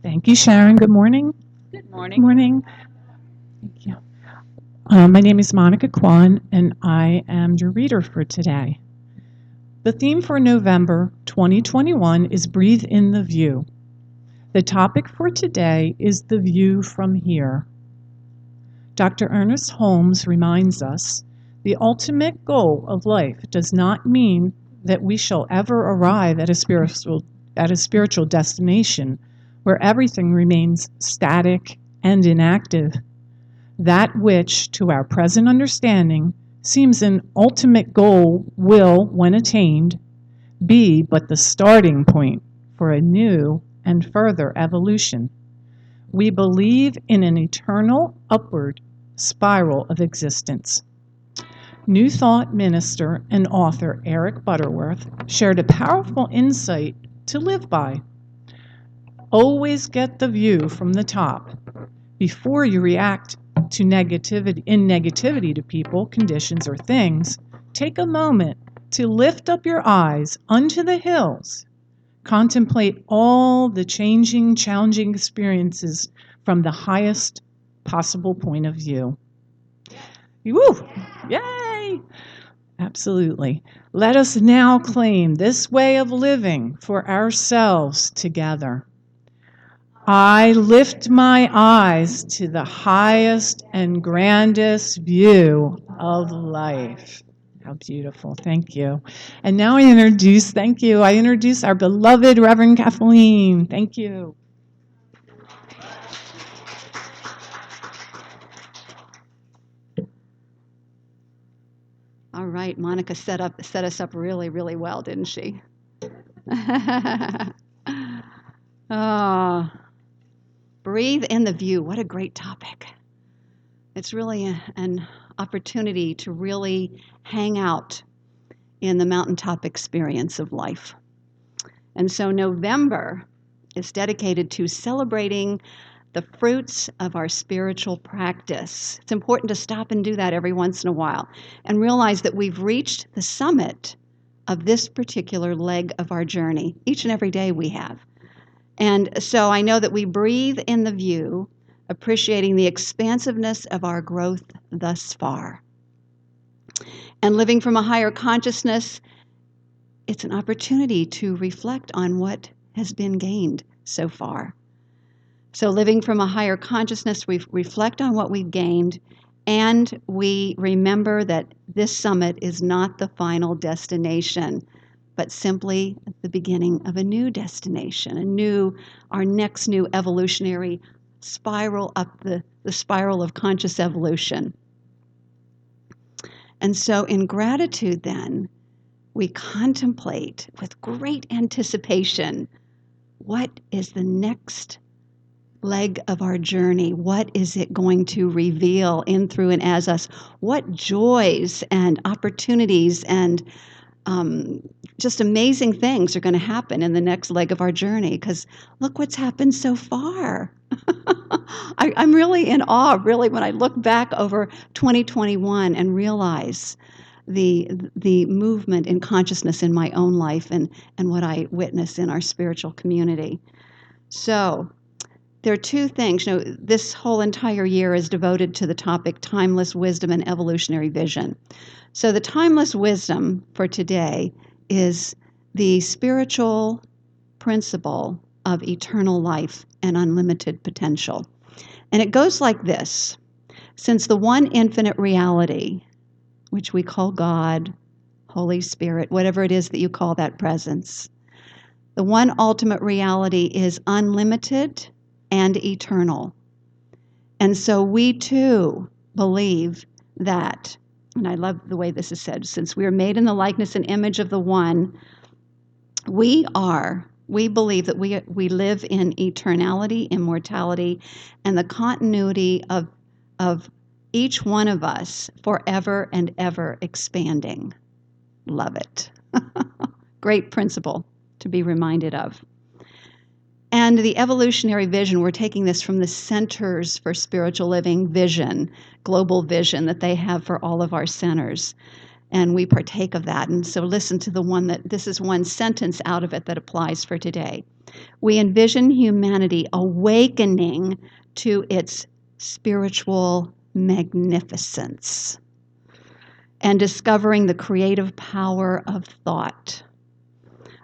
Thank you, Sharon. Good morning. Good Good morning. morning. Thank you. My name is Monica Kwan, and I am your reader for today. The theme for November 2021 is Breathe in the View. The topic for today is the view from here. Dr. Ernest Holmes reminds us the ultimate goal of life does not mean that we shall ever arrive at a spiritual destination where everything remains static and inactive. That which, to our present understanding, seems an ultimate goal will, when attained, be but the starting point for a new and further evolution. We believe in an eternal upward spiral of existence. New Thought minister and author Eric Butterworth shared a powerful insight to live by. Always get the view from the top. Before you react to negativity to people, conditions, or things, take a moment to lift up your eyes unto the hills. Contemplate all the challenging experiences from the highest possible point of view. Woo! Yay! Absolutely. Let us now claim this way of living for ourselves together. I lift my eyes to the highest and grandest view of life. How beautiful. Thank you. And now I introduce our beloved Reverend Kathleen. Thank you. All right, Monica set us up really, really well, didn't she? Breathe in the view. What a great topic. It's really an opportunity to really hang out in the mountaintop experience of life. And so November is dedicated to celebrating the fruits of our spiritual practice. It's important to stop and do that every once in a while and realize that we've reached the summit of this particular leg of our journey. Each and every day we have. And so I know that we breathe in the view, appreciating the expansiveness of our growth thus far. And living from a higher consciousness, it's an opportunity to reflect on what has been gained so far. So living from a higher consciousness, we reflect on what we've gained, and we remember that this summit is not the final destination, but simply the beginning of a new destination, our next new evolutionary spiral up the spiral of conscious evolution. And so in gratitude then, we contemplate with great anticipation, what is the next leg of our journey? What is it going to reveal in, through, and as us? What joys and opportunities and just amazing things are going to happen in the next leg of our journey? Because look what's happened so far. I'm really in awe, really, when I look back over 2021 and realize the movement in consciousness in my own life and what I witness in our spiritual community. So there are two things. This whole entire year is devoted to the topic timeless wisdom and evolutionary vision. So the timeless wisdom for today is the spiritual principle of eternal life and unlimited potential. And it goes like this. Since the one infinite reality, which we call God, Holy Spirit, whatever it is that you call that presence, the one ultimate reality is unlimited and eternal. And so we too believe that, and I love the way this is said, since we are made in the likeness and image of the one, we believe that we live in eternality, immortality, and the continuity of each one of us forever and ever expanding. Love it. Great principle to be reminded of. And the evolutionary vision, we're taking this from the Centers for Spiritual Living vision, global vision that they have for all of our centers. And we partake of that. And so listen to the one that, this is one sentence out of it that applies for today. We envision humanity awakening to its spiritual magnificence and discovering the creative power of thought.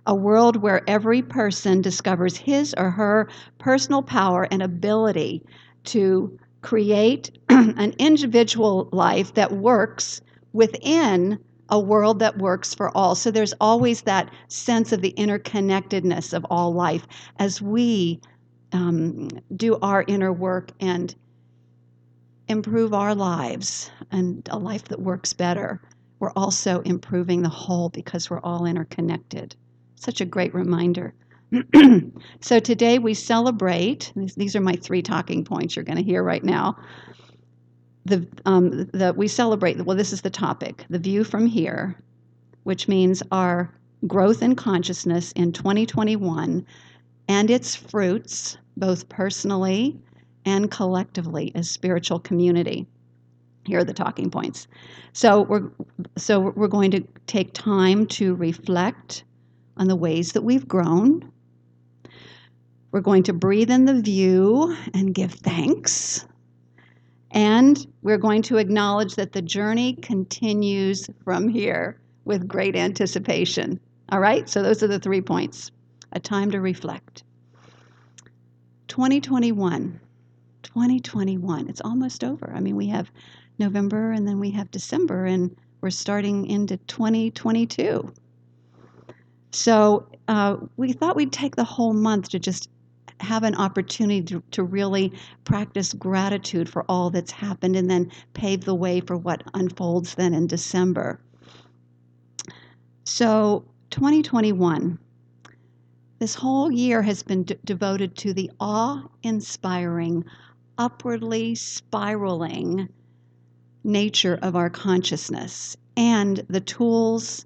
A world where every person discovers his or her personal power and ability to create an individual life that works within a world that works for all. So there's always that sense of the interconnectedness of all life as we do our inner work and improve our lives and a life that works better. We're also improving the whole because we're all interconnected. Such a great reminder. So today we celebrate, these are my 3 talking points you're going to hear right now. We celebrate, well, this is the topic, the view from here, which means our growth in consciousness in 2021 and its fruits, both personally and collectively as spiritual community. Here are the talking points. So we're going to take time to reflect on the ways that we've grown. We're going to breathe in the view and give thanks. And we're going to acknowledge that the journey continues from here with great anticipation. All right? So those are the 3 points. A time to reflect. 2021. It's almost over. I mean, we have November and then we have December and we're starting into 2022. So we thought we'd take the whole month to just have an opportunity to really practice gratitude for all that's happened and then pave the way for what unfolds then in December. So 2021, this whole year has been devoted to the awe-inspiring, upwardly spiraling nature of our consciousness and the tools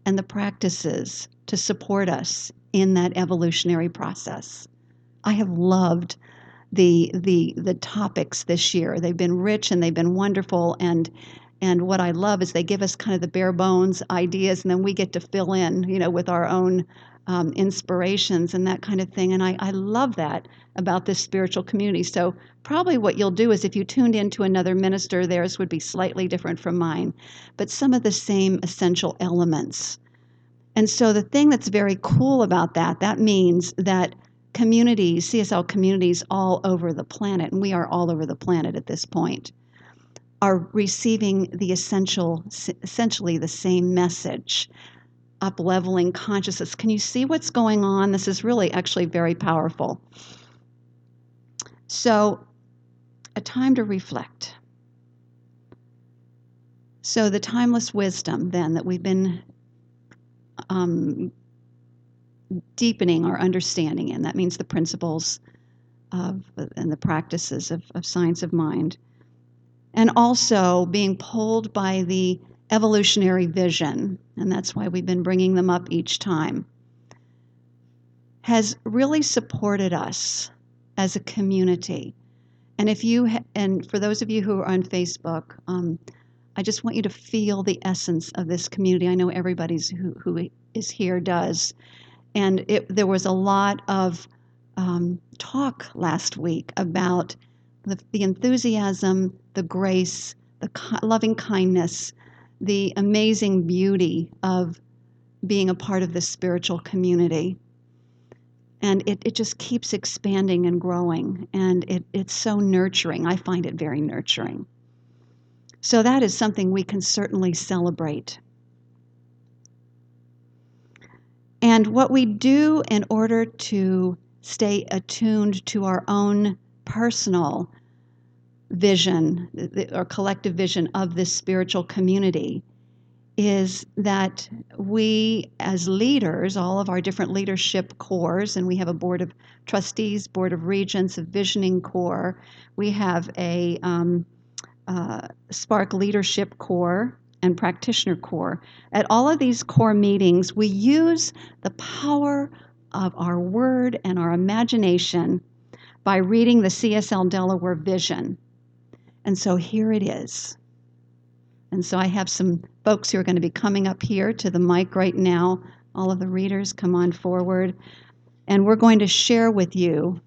and the practices to support us in that evolutionary process. I have loved the topics this year. They've been rich and they've been wonderful, and what I love is they give us kind of the bare bones ideas, and then we get to fill in, with our own inspirations and that kind of thing. And I love that about this spiritual community. So probably what you'll do is if you tuned into another minister, theirs would be slightly different from mine, but some of the same essential elements. And so the thing that's very cool about that means that communities, CSL communities all over the planet, and we are all over the planet at this point, are receiving the essentially the same message, up-leveling consciousness. Can you see what's going on? This is really actually very powerful. So, a time to reflect. So the timeless wisdom then that we've been deepening our understanding in, that means the principles and the practices of science of mind, and also being pulled by the evolutionary vision, and that's why we've been bringing them up each time, has really supported us as a community. And and for those of you who are on Facebook, I just want you to feel the essence of this community. I know everybody's who is here does. And there was a lot of talk last week about the enthusiasm, the grace, the loving kindness, the amazing beauty of being a part of this spiritual community. And it just keeps expanding and growing, and it's so nurturing. I find it very nurturing. So that is something we can certainly celebrate. And what we do in order to stay attuned to our own personal vision, or collective vision of this spiritual community, is that we as leaders, all of our different leadership cores, and we have a board of trustees, board of regents, a visioning core, we have a Spark leadership core and practitioner core. At all of these core meetings, we use the power of our word and our imagination by reading the CSL Delaware vision. And so here it is. And so I have some folks who are going to be coming up here to the mic right now. All of the readers, come on forward. And we're going to share with you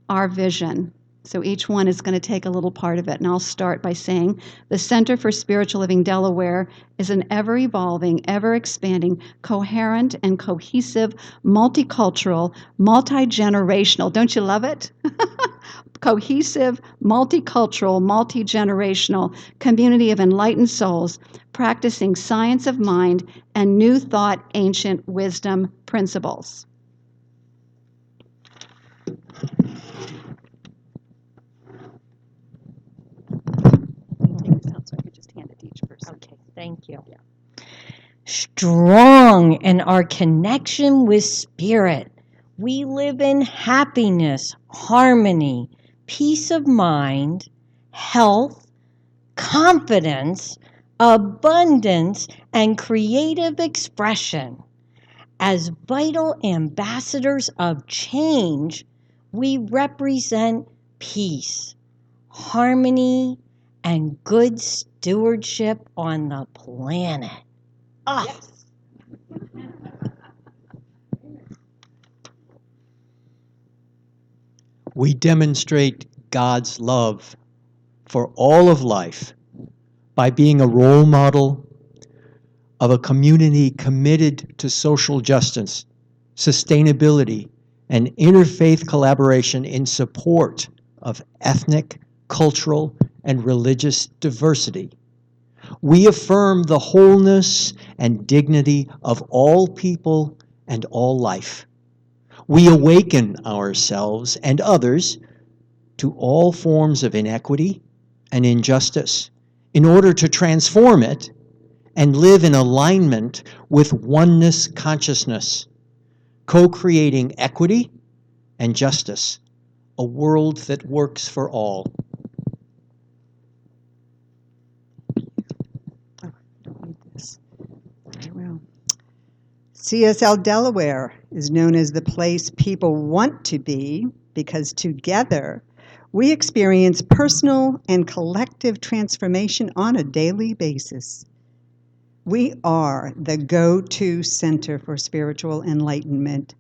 our vision. So each one is going to take a little part of it. And I'll start by saying the Center for Spiritual Living Delaware is an ever-evolving, ever-expanding, coherent and cohesive, multicultural, multi-generational, don't you love it? Cohesive, multicultural, multi-generational community of enlightened souls practicing science of mind and new thought, ancient wisdom principles. So I could just hand it to each person. Okay, thank you. Yeah. Strong in our connection with spirit, we live in happiness, harmony, peace of mind, health, confidence, abundance, and creative expression. As vital ambassadors of change, we represent peace, harmony, and good stewardship on the planet. Oh. Yes. We demonstrate God's love for all of life by being a role model of a community committed to social justice, sustainability, and interfaith collaboration in support of ethnic, cultural, and religious diversity. We affirm the wholeness and dignity of all people and all life. We awaken ourselves and others to all forms of inequity and injustice in order to transform it and live in alignment with oneness consciousness, co-creating equity and justice, a world that works for all. CSL Delaware is known as the place people want to be because together we experience personal and collective transformation on a daily basis. We are the go-to center for spiritual enlightenment.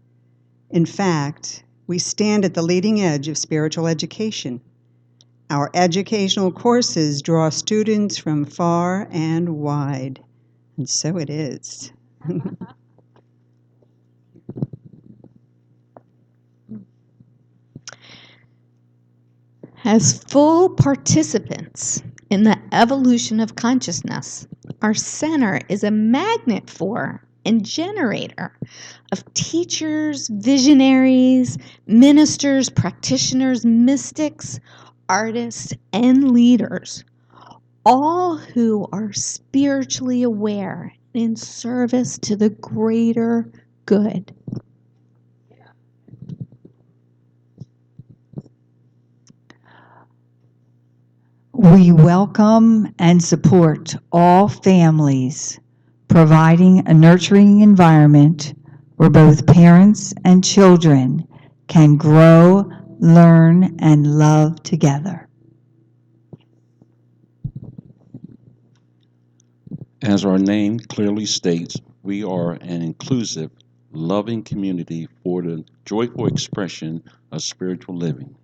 In fact, we stand at the leading edge of spiritual education. Our educational courses draw students from far and wide, and so it is. As full participants in the evolution of consciousness, our center is a magnet for and generator of teachers, visionaries, ministers, practitioners, mystics, artists, and leaders, all who are spiritually aware in service to the greater good. We welcome and support all families, providing a nurturing environment where both parents and children can grow, learn, and love together. As our name clearly states, we are an inclusive, loving community for the joyful expression of spiritual living.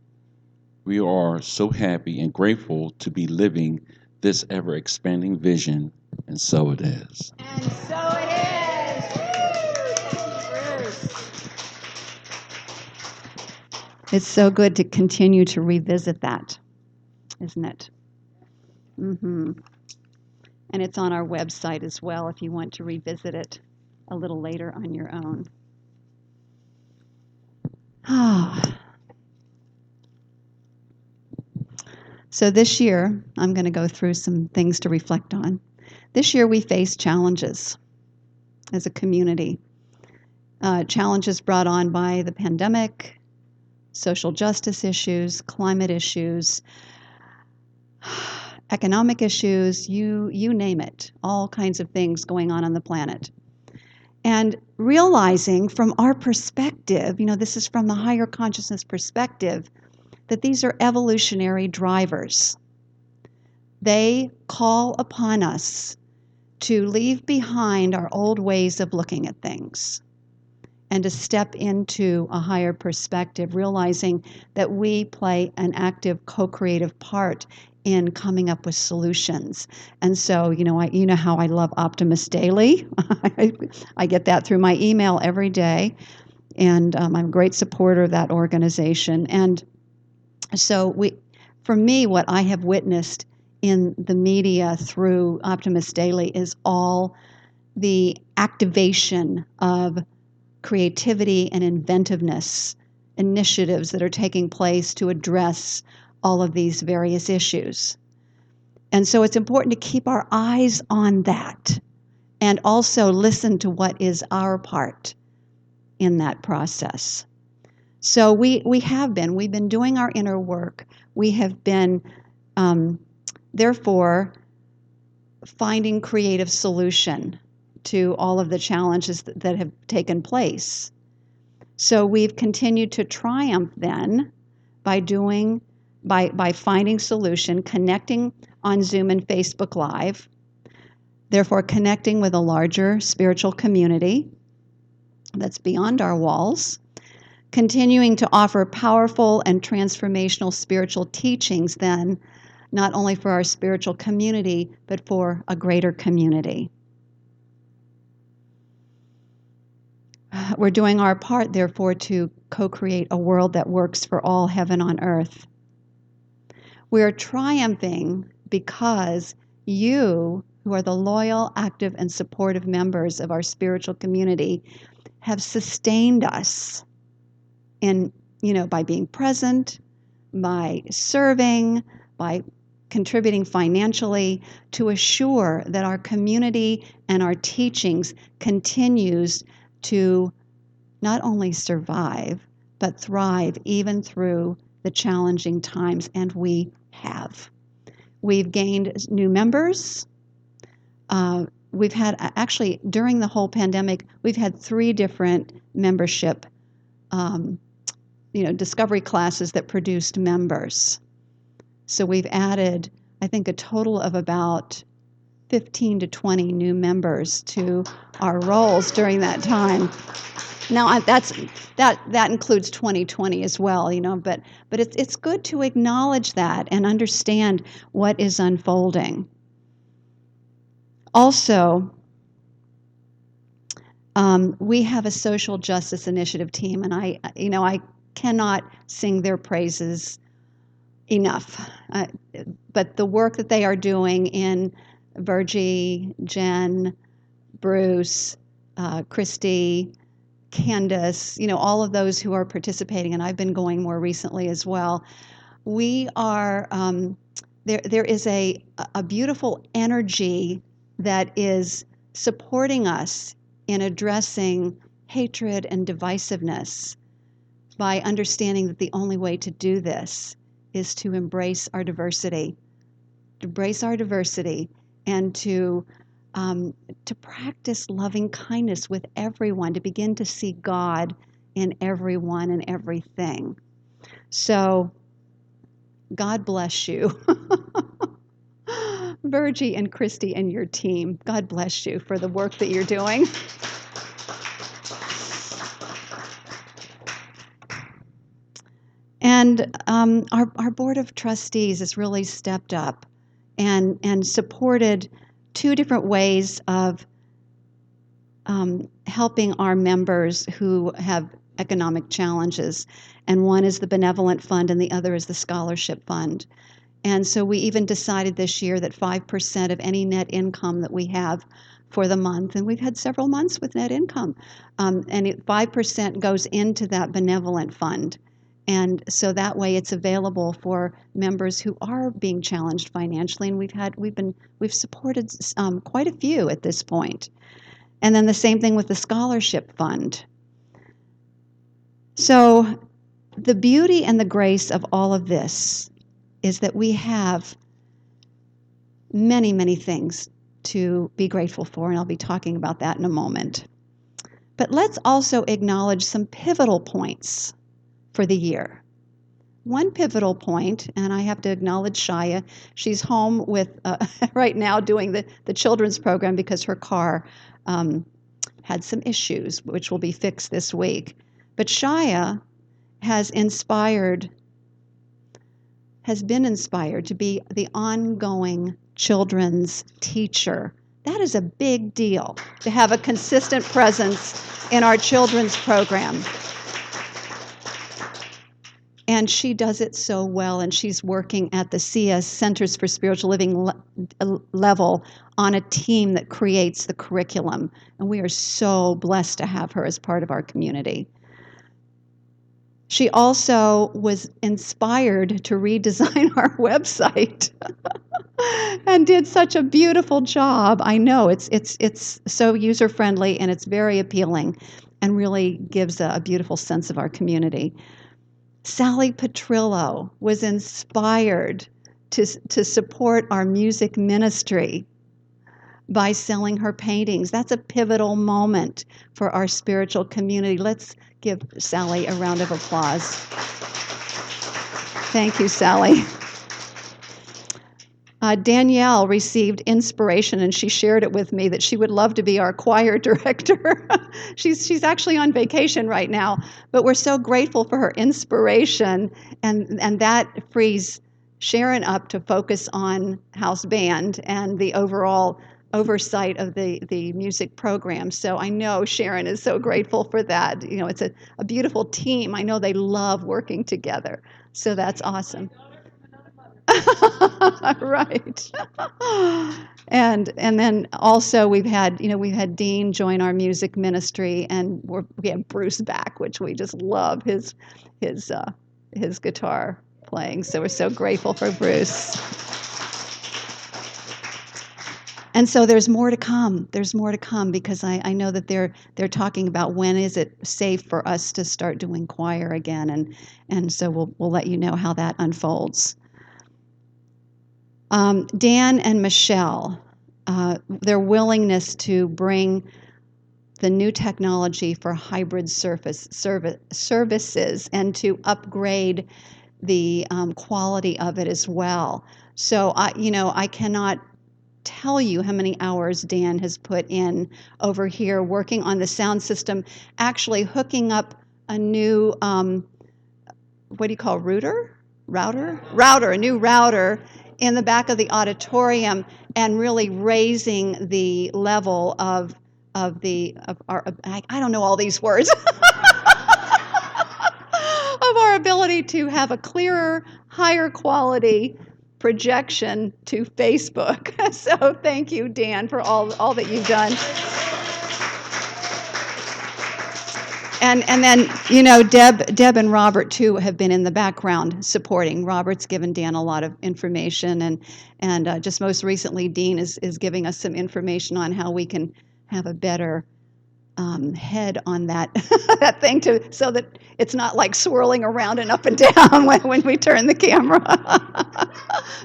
We are so happy and grateful to be living this ever-expanding vision, and so it is. And so it is. It's so good to continue to revisit that, isn't it? Mm-hmm. And it's on our website as well if you want to revisit it a little later on your own. So this year, I'm going to go through some things to reflect on. This year we faced challenges as a community. Challenges brought on by the pandemic, social justice issues, climate issues, economic issues, you name it, all kinds of things going on the planet. And realizing from our perspective, this is from the higher consciousness perspective, that these are evolutionary drivers. They call upon us to leave behind our old ways of looking at things and to step into a higher perspective, realizing that we play an active co-creative part in coming up with solutions. And so, you know how I love Optimist Daily. I get that through my email every day, and I'm a great supporter of that organization. And so, for me, what I have witnessed in the media through Optimist Daily is all the activation of creativity and inventiveness initiatives that are taking place to address all of these various issues. And so it's important to keep our eyes on that and also listen to what is our part in that process. So we've been doing our inner work. We have been, therefore, finding creative solution to all of the challenges that have taken place. So we've continued to triumph then by finding solution, connecting on Zoom and Facebook Live, therefore connecting with a larger spiritual community that's beyond our walls, continuing to offer powerful and transformational spiritual teachings then, not only for our spiritual community, but for a greater community. We're doing our part, therefore, to co-create a world that works for all heaven on earth. We are triumphing because you, who are the loyal, active, and supportive members of our spiritual community, have sustained us by being present, by serving, by contributing financially to assure that our community and our teachings continues to not only survive, but thrive even through the challenging times, and we have. We've gained new members. We've had, actually, during the whole pandemic, we've had 3 different membership, discovery classes that produced members. So we've added, I think, a total of about 15 to 20 new members to our roles during that time. Now that includes 2020 as well, but it's good to acknowledge that and understand what is unfolding. Also, we have a social justice initiative team, and I cannot sing their praises enough. But the work that they are doing in Virgie, Jen, Bruce, Christy, Candace, all of those who are participating, and I've been going more recently as well. We are, there is a beautiful energy that is supporting us in addressing hatred and divisiveness by understanding that the only way to do this is to embrace our diversity, and to practice loving kindness with everyone, to begin to see God in everyone and everything. So, God bless you. Virgie and Christy and your team, God bless you for the work that you're doing. And our board of trustees has really stepped up and supported 2 different ways of helping our members who have economic challenges. And one is the Benevolent Fund and the other is the Scholarship Fund. And so we even decided this year that 5% of any net income that we have for the month, and we've had several months with net income, 5% goes into that Benevolent Fund. And so that way it's available for members who are being challenged financially, and we've supported quite a few at this point. And then the same thing with the Scholarship Fund. So the beauty and the grace of all of this is that we have many, many things to be grateful for, and I'll be talking about that in a moment. But let's also acknowledge some pivotal points for the year. one pivotal point, and I have to acknowledge Shia. She's home with right now doing the children's program because her car had some issues, which will be fixed this week. But Shia has been inspired to be the ongoing children's teacher. That is a big deal, to have a consistent presence in our children's program. And she does it so well, and she's working at the CS Centers for Spiritual Living level on a team that creates the curriculum. And we are so blessed to have her as part of our community. She also was inspired to redesign our website and did such a beautiful job. I know it's so user-friendly, and it's very appealing and really gives a beautiful sense of our community. Sally Petrillo was inspired to support our music ministry by selling her paintings. That's a pivotal moment for our spiritual community. Let's give Sally a round of applause. Thank you, Sally. Danielle received inspiration, and she shared it with me that she would love to be our choir director. She's actually on vacation right now, but we're so grateful for her inspiration, and that frees Sharon up to focus on house band and the overall oversight of the music program. So I know Sharon is so grateful for that. You know, it's a beautiful team. I know they love working together. So that's awesome. Right. And then also we've had Dean join our music ministry, and we have Bruce back, which we just love his guitar playing. So we're so grateful for Bruce. And so there's more to come. There's more to come, because I know that they're talking about when is it safe for us to start doing choir again, and so we'll let you know how that unfolds. Dan and Michelle, their willingness to bring the new technology for hybrid services and to upgrade the quality of it as well. So I cannot tell you how many hours Dan has put in over here working on the sound system, actually hooking up a new what do you call router, a new router in the back of the auditorium, and really raising the level of our, I don't know all these words, of our ability to have a clearer, higher quality projection to Facebook. So thank you, Dan, for all that you've done. And then, Deb and Robert, too, have been in the background supporting. Robert's given Dan a lot of information, and just most recently, Dean is giving us some information on how we can have a better head on that that thing, so that it's not like swirling around and up and down when we turn the camera.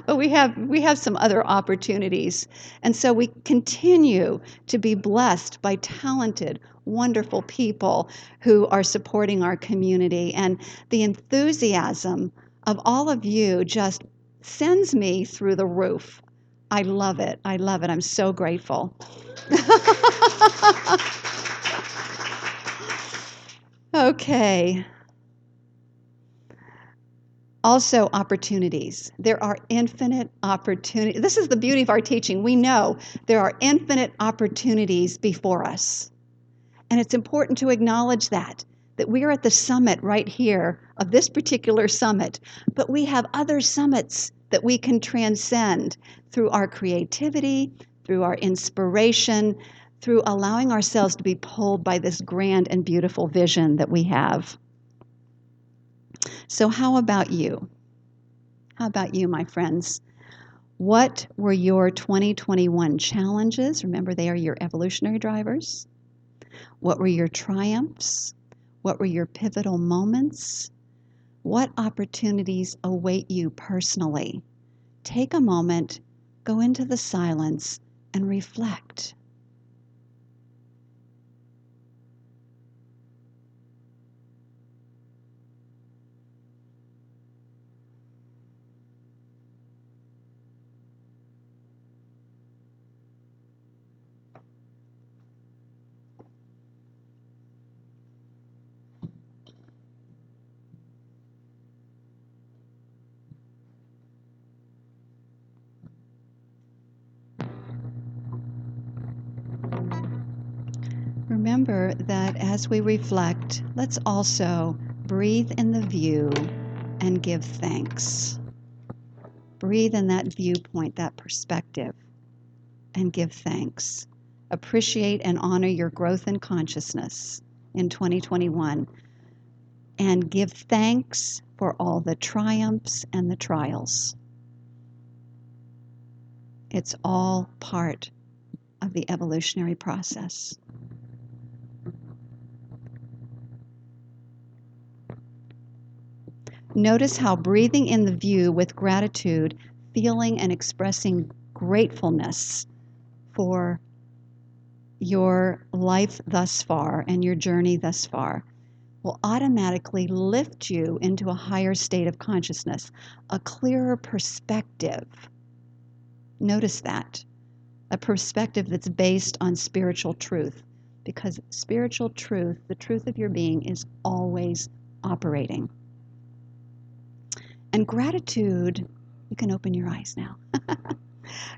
But we have some other opportunities, and so we continue to be blessed by talented, wonderful people who are supporting our community, and the enthusiasm of all of you just sends me through the roof. I love it. I'm so grateful. Okay. Also, opportunities. There are infinite opportunities. This is the beauty of our teaching. We know there are infinite opportunities before us. And it's important to acknowledge that we are at the summit right here of this particular summit, but we have other summits that we can transcend through our creativity, through our inspiration, through allowing ourselves to be pulled by this grand and beautiful vision that we have. So how about you? How about you, my friends? What were your 2021 challenges? Remember, they are your evolutionary drivers. What were your triumphs? What were your pivotal moments? What opportunities await you personally? Take a moment, go into the silence, and reflect. remember that as we reflect, let's also breathe in the view and give thanks. Breathe in that viewpoint, that perspective, and give thanks. Appreciate and honor your growth in consciousness in 2021, and give thanks for all the triumphs and the trials. It's all part of the evolutionary process. Notice how breathing in the view with gratitude, feeling and expressing gratefulness for your life thus far and your journey thus far will automatically lift you into a higher state of consciousness, a clearer perspective. Notice that. A perspective that's based on spiritual truth, because spiritual truth, the truth of your being, is always operating. And gratitude, you can open your eyes now.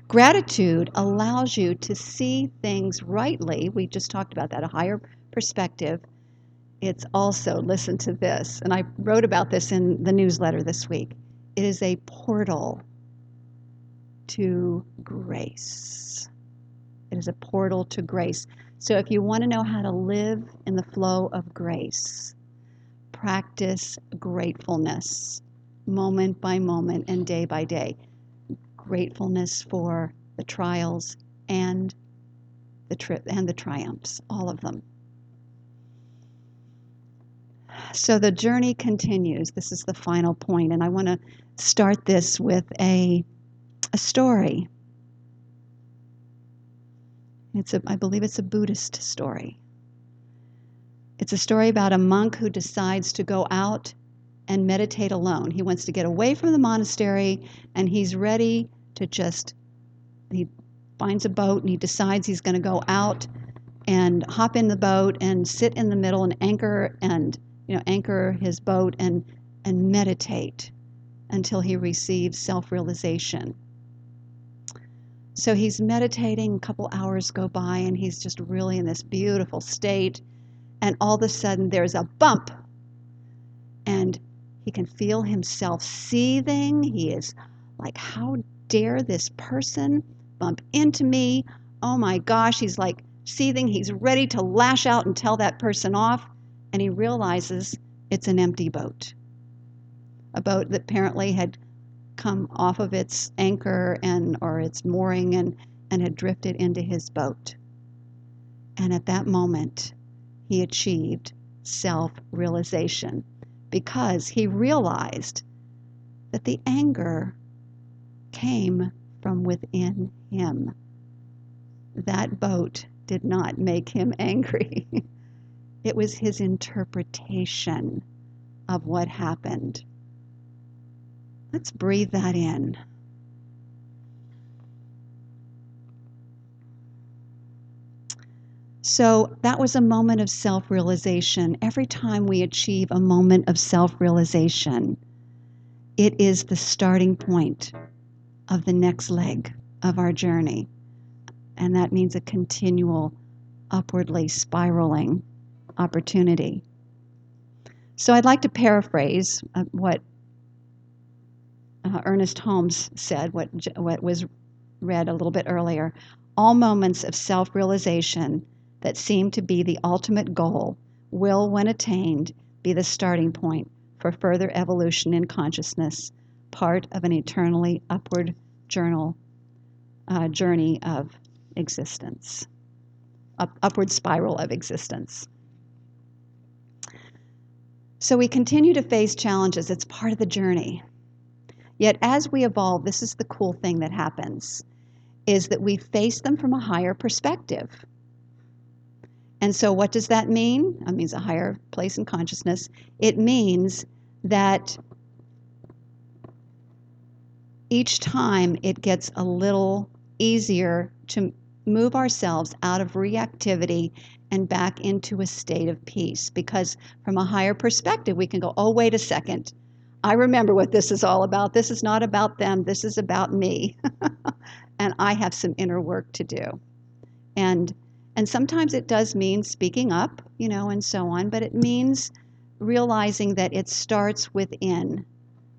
Gratitude allows you to see things rightly. We just talked about that, a higher perspective. It's also, listen to this, and I wrote about this in the newsletter this week. It is a portal to grace. It is a portal to grace. So if you want to know how to live in the flow of grace, practice gratefulness moment by moment and day by day. Gratefulness for the trials and the triumphs, all of them. So the journey continues. This is the final point, and I want to start this with a story. I believe it's a Buddhist story. It's a story about a monk who decides to go out and meditate alone. He wants to get away from the monastery, and he's ready to he finds a boat and he decides he's going to go out and hop in the boat and sit in the middle and anchor his boat and meditate until he receives self-realization. So he's meditating, a couple hours go by, and he's just really in this beautiful state, and all of a sudden there's a bump, and he can feel himself seething. He is like, how dare this person bump into me? Oh my gosh, he's like seething. He's ready to lash out and tell that person off, and he realizes it's an empty boat. A boat that apparently had come off of its anchor or its mooring and had drifted into his boat. And at that moment, he achieved self-realization, because he realized that the anger came from within him. That boat did not make him angry. It was his interpretation of what happened. Let's breathe that in. So that was a moment of self-realization. Every time we achieve a moment of self-realization, it is the starting point of the next leg of our journey. And that means a continual upwardly spiraling opportunity. So I'd like to paraphrase what Ernest Holmes said, what was read a little bit earlier. All moments of self-realization that seem to be the ultimate goal will, when attained, be the starting point for further evolution in consciousness, part of an eternally upward journey of existence, upward spiral of existence. So we continue to face challenges. It's part of the journey. Yet as we evolve, this is the cool thing that happens, is that we face them from a higher perspective. And so what does that mean? It means a higher place in consciousness. It means that each time it gets a little easier to move ourselves out of reactivity and back into a state of peace. Because from a higher perspective, we can go, oh, wait a second. I remember what this is all about. This is not about them. This is about me. And I have some inner work to do. And And sometimes it does mean speaking up, and so on, but it means realizing that it starts within.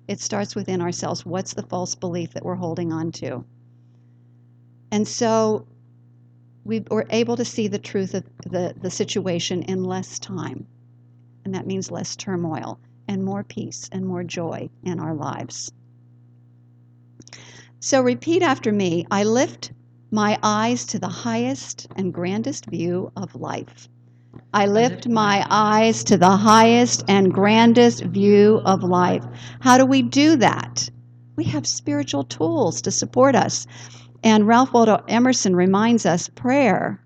It starts within ourselves. What's the false belief that we're holding on to? And so we were able to see the truth of the situation in less time. And that means less turmoil and more peace and more joy in our lives. So repeat after me. I lift my eyes to the highest and grandest view of life. I lift my eyes to the highest and grandest view of life. How do we do that? We have spiritual tools to support us. And Ralph Waldo Emerson reminds us prayer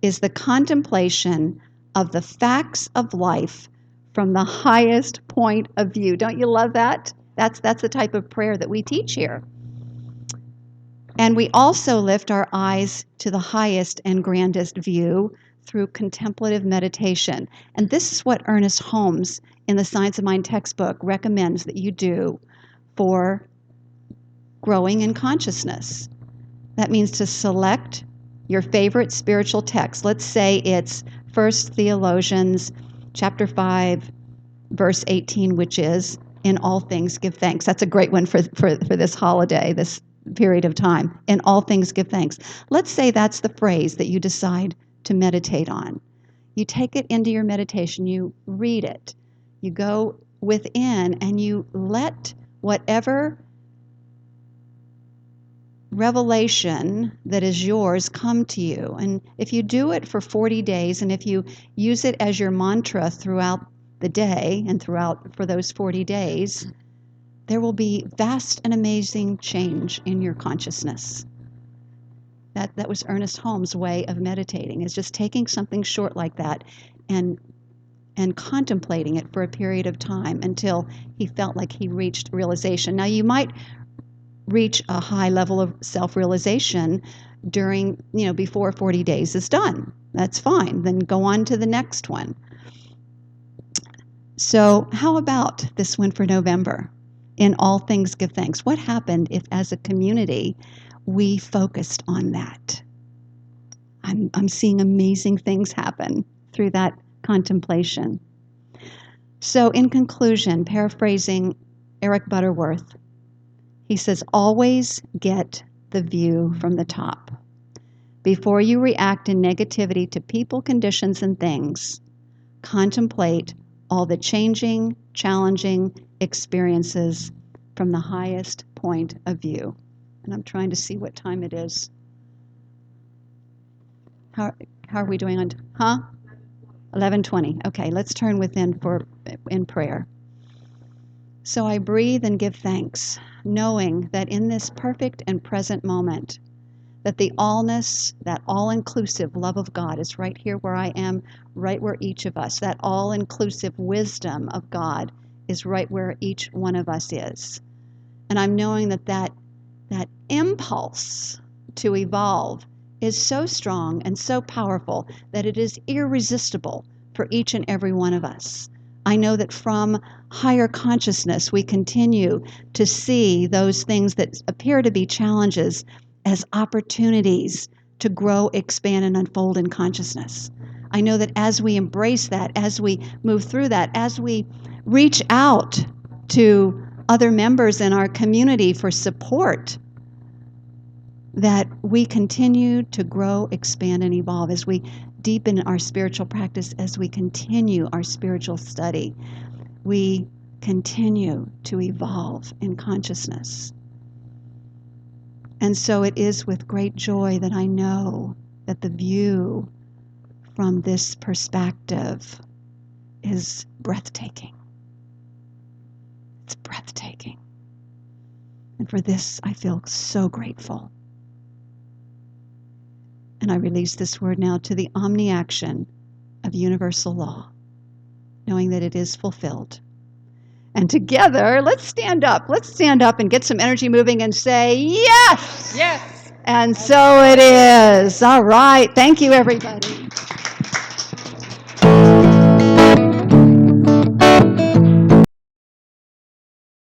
is the contemplation of the facts of life from the highest point of view. Don't you love that? That's the type of prayer that we teach here. And we also lift our eyes to the highest and grandest view through contemplative meditation. And this is what Ernest Holmes in the Science of Mind textbook recommends that you do for growing in consciousness. That means to select your favorite spiritual text. Let's say it's 1 Thessalonians chapter 5, verse 18, which is, in all things give thanks. That's a great one for this holiday, this period of time. In all things give thanks. Let's say that's the phrase that you decide to meditate on. You take it into your meditation, you read it, you go within, and you let whatever revelation that is yours come to you. And if you do it for 40 days, and if you use it as your mantra throughout the day and throughout for those 40 days, there will be vast and amazing change in your consciousness. That was Ernest Holmes' way of meditating, is just taking something short like that and contemplating it for a period of time until he felt like he reached realization. Now, you might reach a high level of self-realization during, before 40 days is done. That's fine. Then go on to the next one. So how about this one for November? In all things give thanks. What happened if, as a community, we focused on that? I'm seeing amazing things happen through that contemplation. So in conclusion, paraphrasing Eric Butterworth, he says, always get the view from the top. Before you react in negativity to people, conditions, and things, contemplate all the changing, challenging experiences from the highest point of view. And I'm trying to see what time it is. How are we doing on? 11:20. Okay, let's turn within in prayer. So I breathe and give thanks, knowing that in this perfect and present moment, that the allness, that all-inclusive love of God is right here where I am, right where each of us, that all-inclusive wisdom of God is right where each one of us is. And I'm knowing that impulse to evolve is so strong and so powerful that it is irresistible for each and every one of us. I know that from higher consciousness, we continue to see those things that appear to be challenges as opportunities to grow, expand, and unfold in consciousness. I know that as we embrace that, as we move through that, as we reach out to other members in our community for support, that we continue to grow, expand, and evolve as we deepen our spiritual practice, as we continue our spiritual study. We continue to evolve in consciousness. And so it is with great joy that I know that the view from this perspective is breathtaking. It's breathtaking. And for this, I feel so grateful. And I release this word now to the omni-action of universal law, knowing that it is fulfilled. And together, let's stand up. Let's stand up and get some energy moving and say, yes! Yes. And so it is. All right. Thank you, everybody.